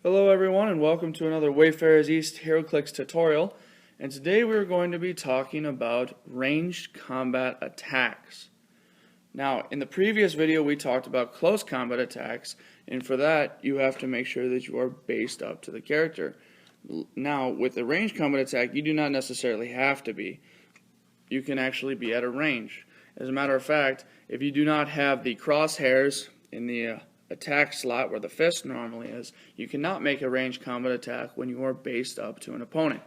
Hello everyone and welcome to another Wayfarers East Heroclix tutorial, and today we're going to be talking about ranged combat attacks. Now in the previous video we talked about close combat attacks, and for that you have to make sure that you are based up to the character. Now with the ranged combat attack you do not necessarily have to be. You can actually be at a range. As a matter of fact, if you do not have the crosshairs in the attack slot where the fist normally is, you cannot make a ranged combat attack when you are based up to an opponent.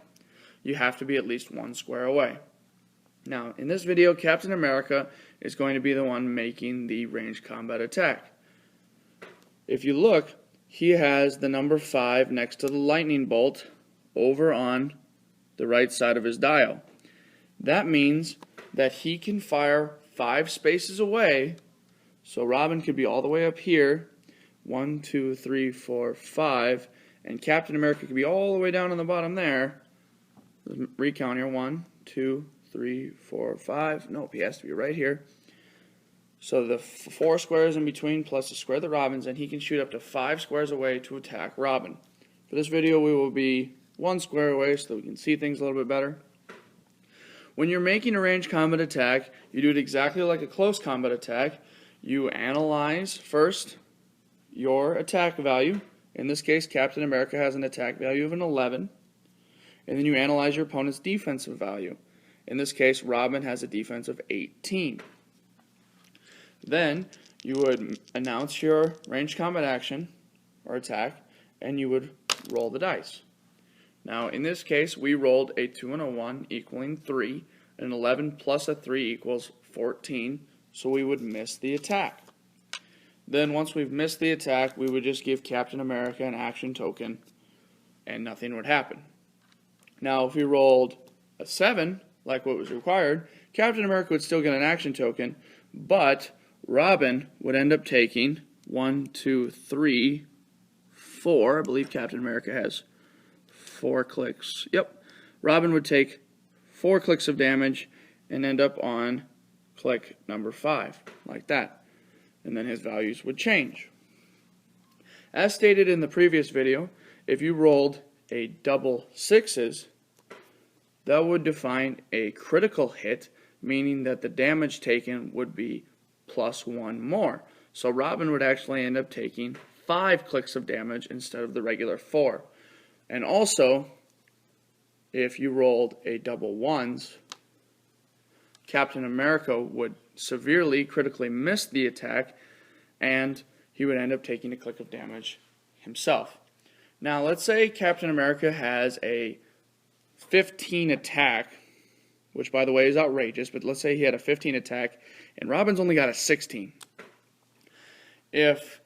You have to be at least one square away. Now, in this video, Captain America is going to be the one making the ranged combat attack. If you look, he has the number 5 next to the lightning bolt over on the right side of his dial. That means that he can fire 5 spaces away, so Robin could be all the way up here, 1, 2, 3, 4, 5, and Captain America could be all the way down on the bottom there. Recount here, 1, 2, 3, 4, 5. Nope, he has to be right here. So the 4 squares in between plus the square that Robin's in, he can shoot up to 5 squares away to attack Robin. For this video, we will be 1 square away so that we can see things a little bit better. When you're making a ranged combat attack, you do it exactly like a close combat attack. You analyze first your attack value. In this case, Captain America has an attack value of an 11. And then you analyze your opponent's defensive value. In this case, Robin has a defense of 18. Then you would announce your ranged combat action or attack, and you would roll the dice. Now, in this case, we rolled a 2 and a 1 equaling 3. An 11 plus a 3 equals 14, so we would miss the attack. Then once we've missed the attack, we would just give Captain America an action token, and nothing would happen. Now, if we rolled a 7, like what was required, Captain America would still get an action token, but Robin would end up taking 1, 2, 3, 4. I believe Captain America has 4 clicks. Yep. Robin would take 4 clicks of damage and end up on click number 5, like that. And then his values would change. As stated in the previous video, if you rolled a double 6s, that would define a critical hit, meaning that the damage taken would be plus 1 more. So Robin would actually end up taking 5 clicks of damage instead of the regular 4. And also, if you rolled a double 1s, Captain America would severely critically miss the attack, and he would end up taking a click of damage himself. Now, let's say Captain America has a 15 attack, which by the way is outrageous, but let's say he had a 15 attack, and Robin's only got a 16. If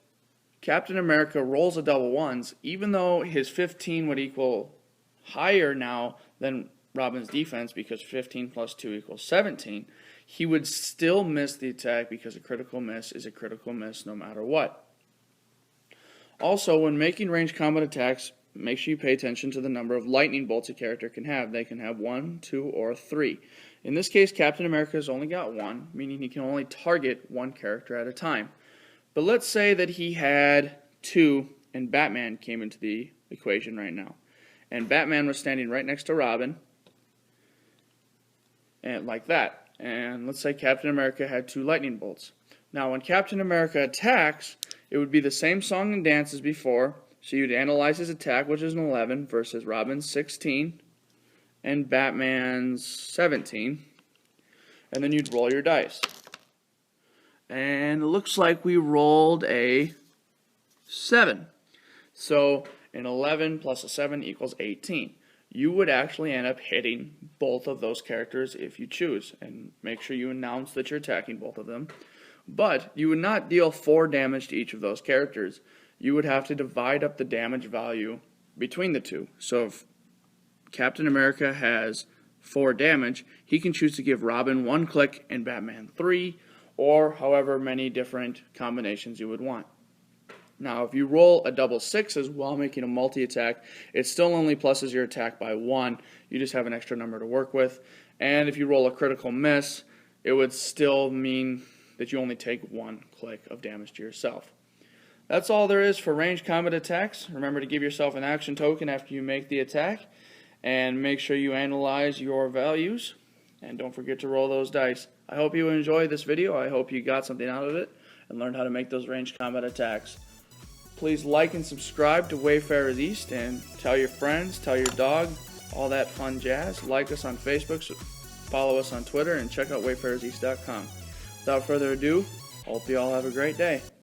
Captain America rolls a double 1s, even though his 15 would equal higher now than Robin's defense because 15 plus 2 equals 17, he would still miss the attack because a critical miss is a critical miss no matter what. Also, when making ranged combat attacks, make sure you pay attention to the number of lightning bolts a character can have. They can have 1, 2, or 3. In this case, Captain America has only got 1, meaning he can only target 1 character at a time. But let's say that he had 2 and Batman came into the equation right now. And Batman was standing right next to Robin, and like that. And let's say Captain America had 2 lightning bolts. Now when Captain America attacks, it would be the same song and dance as before. So you'd analyze his attack, which is an 11, versus Robin's 16 and Batman's 17. And then you'd roll your dice. And it looks like we rolled a 7. So an 11 plus a 7 equals 18. You would actually end up hitting both of those characters if you choose. And make sure you announce that you're attacking both of them. But you would not deal 4 damage to each of those characters. You would have to divide up the damage value between the two. So if Captain America has 4 damage, he can choose to give Robin 1 click and Batman 3, or however many different combinations you would want. Now, if you roll a double 6s while making a multi-attack, it still only pluses your attack by 1. You just have an extra number to work with. And if you roll a critical miss, it would still mean that you only take 1 click of damage to yourself. That's all there is for ranged combat attacks. Remember to give yourself an action token after you make the attack, and make sure you analyze your values, and don't forget to roll those dice. I hope you enjoyed this video. I hope you got something out of it and learned how to make those ranged combat attacks. Please like and subscribe to Wayfarers East, and tell your friends, tell your dog, all that fun jazz. Like us on Facebook, follow us on Twitter, and check out wayfarerseast.com. Without further ado, hope you all have a great day.